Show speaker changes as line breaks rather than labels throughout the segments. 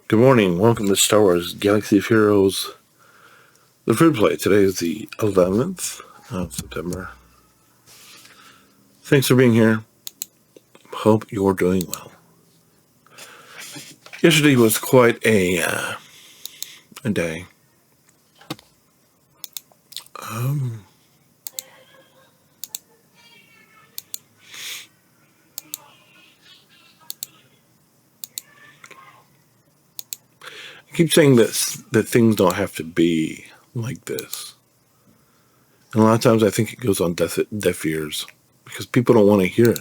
Good morning. Welcome to Star Wars Galaxy of Heroes, the food play. Today is the 11th of September. Thanks for being here. Hope you're doing well. Yesterday was quite a day. I keep saying that things don't have to be like this. And a lot of times I think it goes on deaf ears because people don't want to hear it.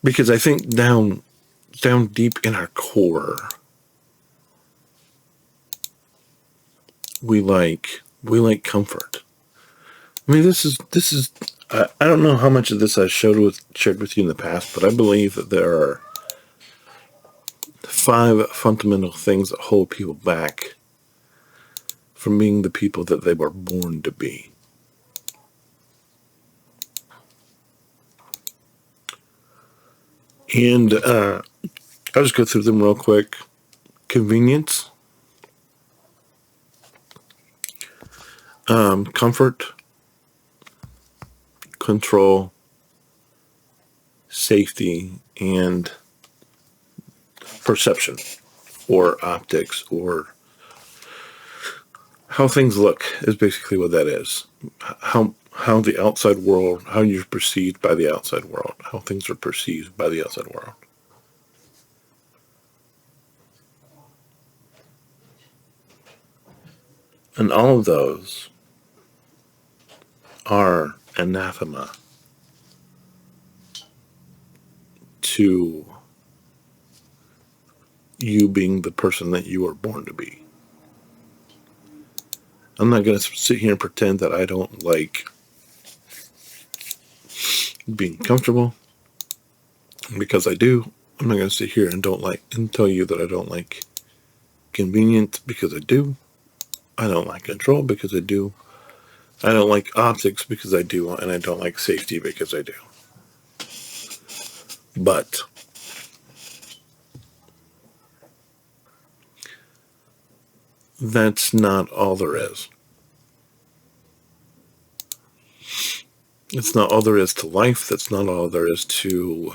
Because I think down deep in our core, we like comfort. I mean, this is. I don't know how much of this I shared with you in the past, but I believe that there are 5 fundamental things that hold people back from being the people that they were born to be. And I'll just go through them real quick. Convenience, comfort, control, safety, and perception, or optics, or how things look is basically what that is. How the outside world, how you're perceived by the outside world, how things are perceived by the outside world. And all of those are anathema to you being the person that you were born to be. I'm not going to sit here and pretend that I don't like being comfortable, because I do. I'm not going to sit here and tell you that I don't like convenience, because I do. I don't like control, because I do. I don't like optics, because I do, and I don't like safety, because I do. But that's not all there is. It's not all there is to life. That's not all there is to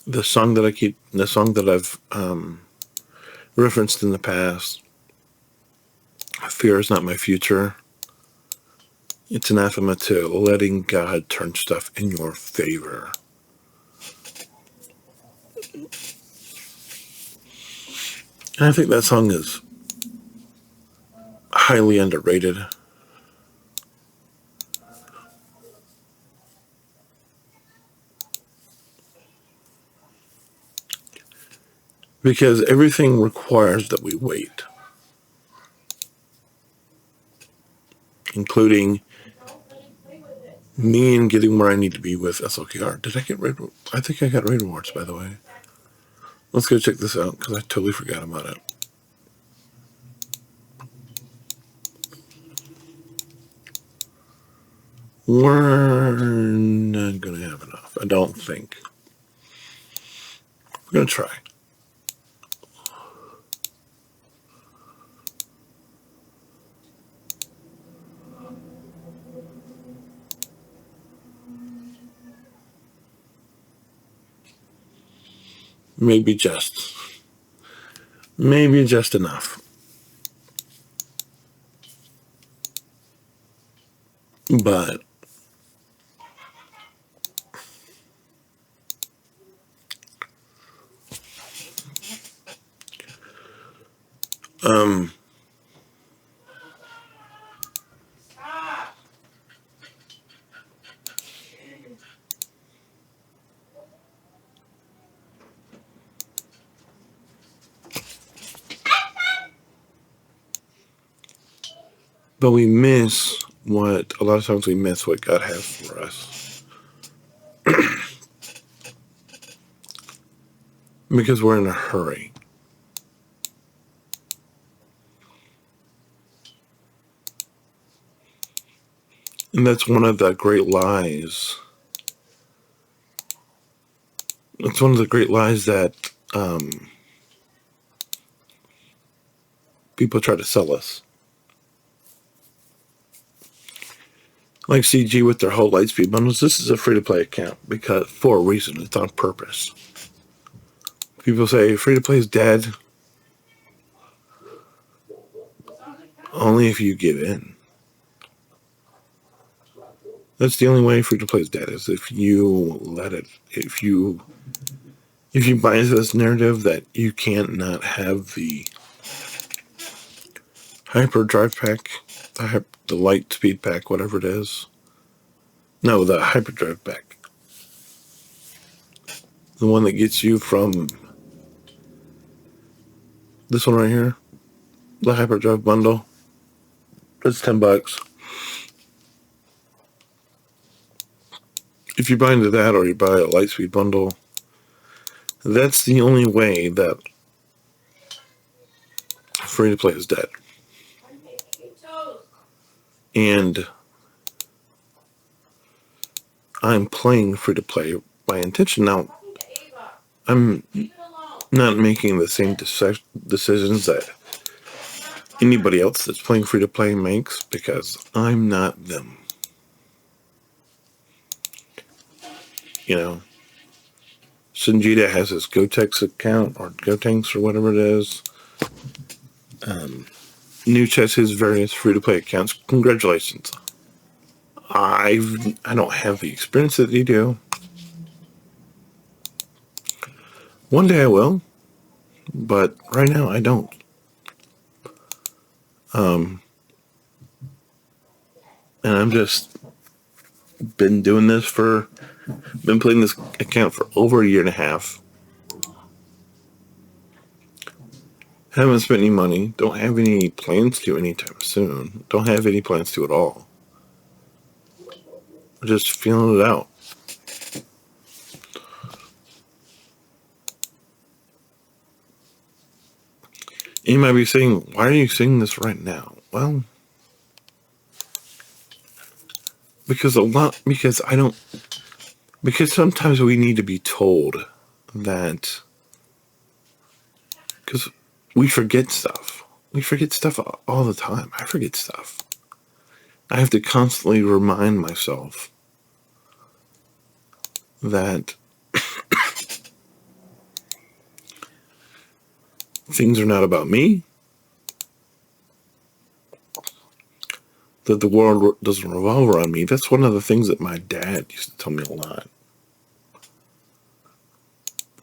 the song that I've referenced in the past. Fear is not my future. It's anathema to letting God turn stuff in your favor. And I think that song is highly underrated. Because everything requires that we wait. Including me and getting where I need to be with SLKR. Did I get raid? I think I got raid rewards, by the way. Let's go check this out, because I totally forgot about it. We're not going to have enough, I don't think. We're going to try. Maybe just enough. But we miss a lot of times we miss what God has for us. Because we're in a hurry. And that's one of the great lies. It's one of the great lies that people try to sell us. Like CG with their whole Lightspeed bundles. This is a free-to-play account because for a reason. It's on purpose. People say free-to-play is dead. Only if you give in. That's the only way free-to-play is dead, is if you let it. If you buy into this narrative that you can't not have the hyper drive pack, the light speed pack, whatever it is. No, the hyper drive pack. The one that gets you from this one right here, the hyper drive bundle. It's $10. If you buy into that, or you buy a Lightspeed bundle, that's the only way that free to play is dead. And I'm playing free to play by intention. Now, I'm not making the same decisions that anybody else that's playing free to play makes, because I'm not them. You know, Sanjita has his GoTex account, or GoTanks, or whatever it is. Nooch has his various free-to-play accounts. Congratulations. I don't have the experience that you do. One day I will, but right now I don't. And I'm just been playing this account for over a year and a half. Haven't spent any money. Don't have any plans to anytime soon. Don't have any plans to at all. Just feeling it out. You might be saying, why are you saying this right now? Well, because sometimes we need to be told that, because we forget stuff. We forget stuff all the time. I forget stuff. I have to constantly remind myself that things are not about me, that the world doesn't revolve around me. That's one of the things that my dad used to tell me a lot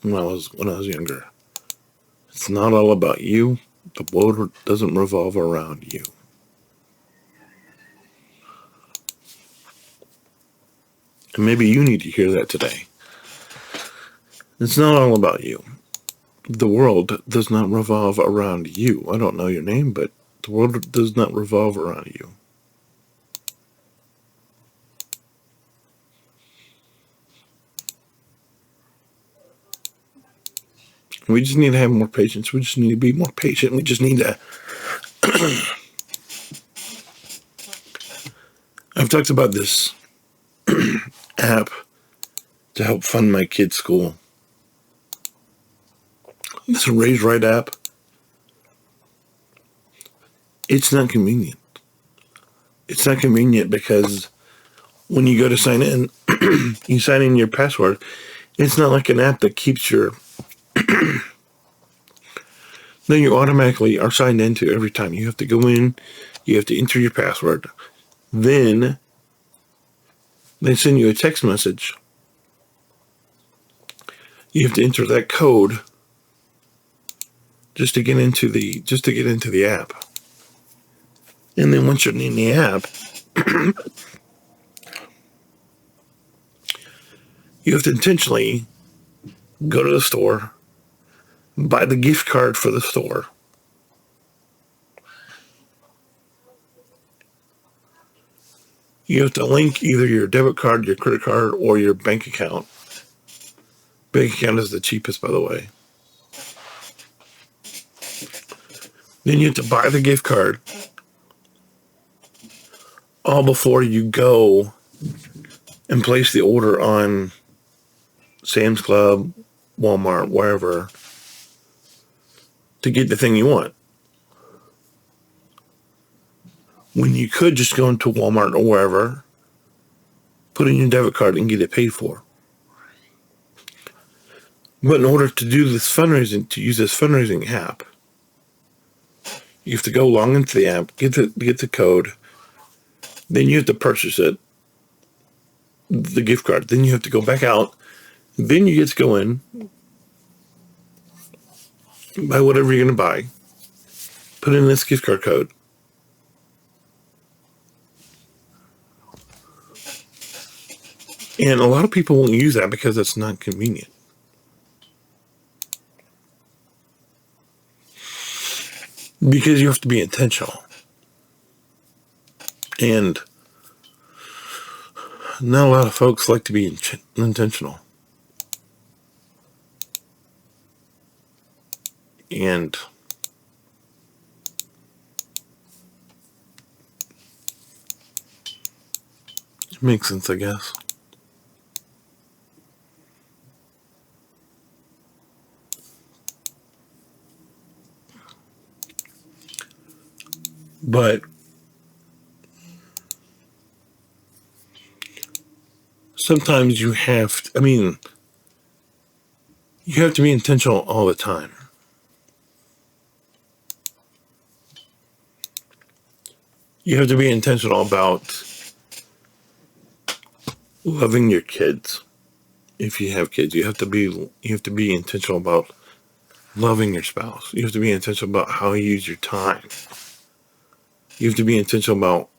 when I was younger. It's not all about you. The world doesn't revolve around you. And maybe you need to hear that today. It's not all about you. The world does not revolve around you. I don't know your name, but the world does not revolve around you. We just need to have more patience. We just need to be more patient. We just need to... I've talked about this app to help fund my kids' school. It's a Raise Right app. It's not convenient. It's not convenient because when you go to sign in, you sign in your password. It's not like an app that keeps your... Then you automatically are signed into every time. You have to go in, you have to enter your password. Then they send you a text message. You have to enter that code just to get into the app. And then once you're in the app, you have to intentionally go to the store, buy the gift card for the store. You have to link either your debit card, your credit card, or your bank account. Bank account is the cheapest, by the way. Then you have to buy the gift card. all before you go and place the order on Sam's Club, Walmart, wherever, to get the thing you want. When you could just go into Walmart or wherever, put in your debit card and get it paid for. But in order to do this fundraising, to use this fundraising app, you have to go log into the app, get the code, then you have to purchase it, the gift card. Then you have to go back out. Then you get to go in, buy whatever you're going to buy, put in this gift card code. And a lot of people won't use that because it's not convenient. Because you have to be intentional. And not a lot of folks like to be intentional. And it makes sense, I guess. But sometimes you have to, you have to be intentional all the time. You have to be intentional about loving your kids. If you have kids, you have to be intentional about loving your spouse. You have to be intentional about how you use your time. You have to be intentional about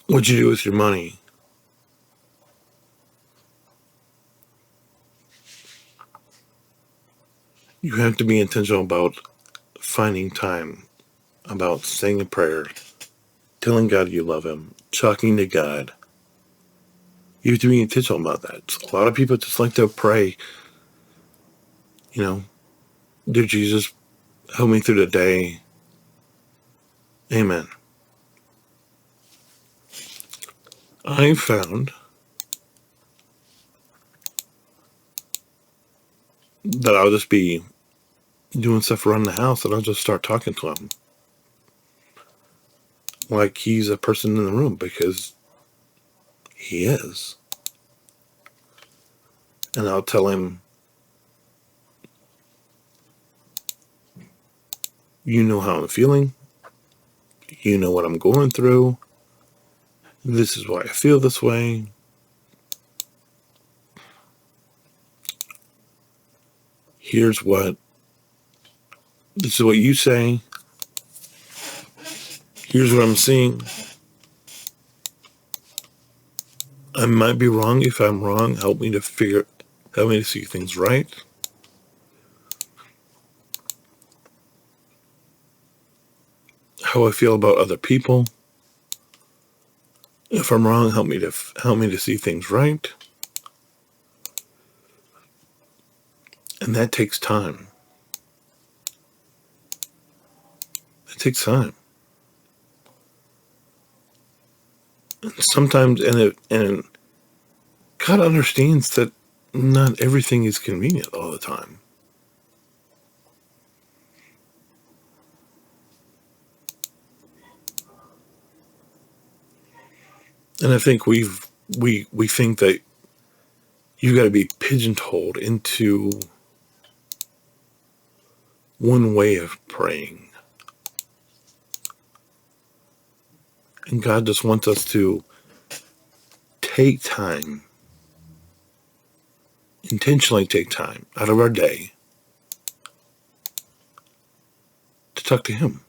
what you do with your money. You have to be intentional about finding time, about saying a prayer, telling God you love Him, talking to God. You have to be intentional about that. A lot of people just like to pray, dear Jesus, help me through the day. Amen. I found that I'll just be doing stuff around the house and I'll just start talking to Him like He's a person in the room, because He is. And I'll tell Him, you know how I'm feeling. You know what I'm going through. This is why I feel this way. This is what you say. Here's what I'm seeing. I might be wrong. If I'm wrong, help me to see things right. How I feel about other people. If I'm wrong, help me to see things right. And that takes time. It takes time. And sometimes, and God understands that not everything is convenient all the time. And I think we think that you've got to be pigeonholed into one way of praying. And God just wants us to take time, intentionally take time out of our day to talk to Him.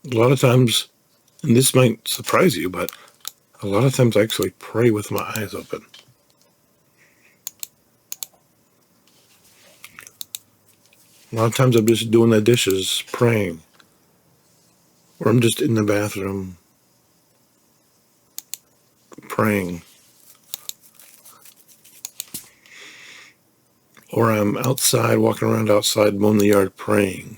A lot of times, and this might surprise you, but a lot of times I actually pray with my eyes open. A lot of times I'm just doing the dishes, praying. Or I'm just in the bathroom, praying. Or I'm outside, walking around outside, mowing the yard praying.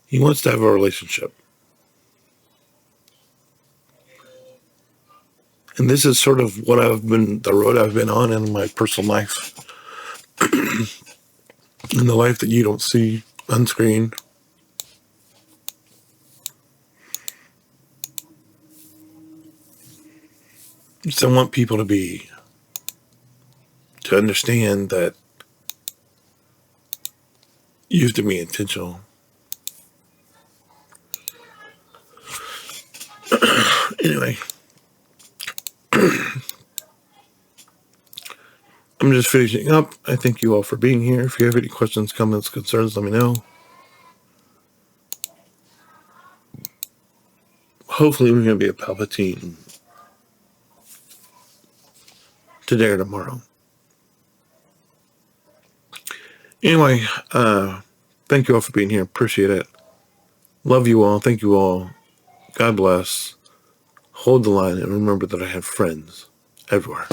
He wants to have a relationship. And this is sort of what the road I've been on in my personal life. In the life that you don't see on screen. Just I want people to understand that you have to be intentional. Anyway, I'm just finishing up. I thank you all for being here. If you have any questions, comments, concerns, let me know. Hopefully we're going to be a Palpatine today or tomorrow. Anyway, thank you all for being here. Appreciate it. Love you all. Thank you all. God bless. Hold the line and remember that I have friends everywhere.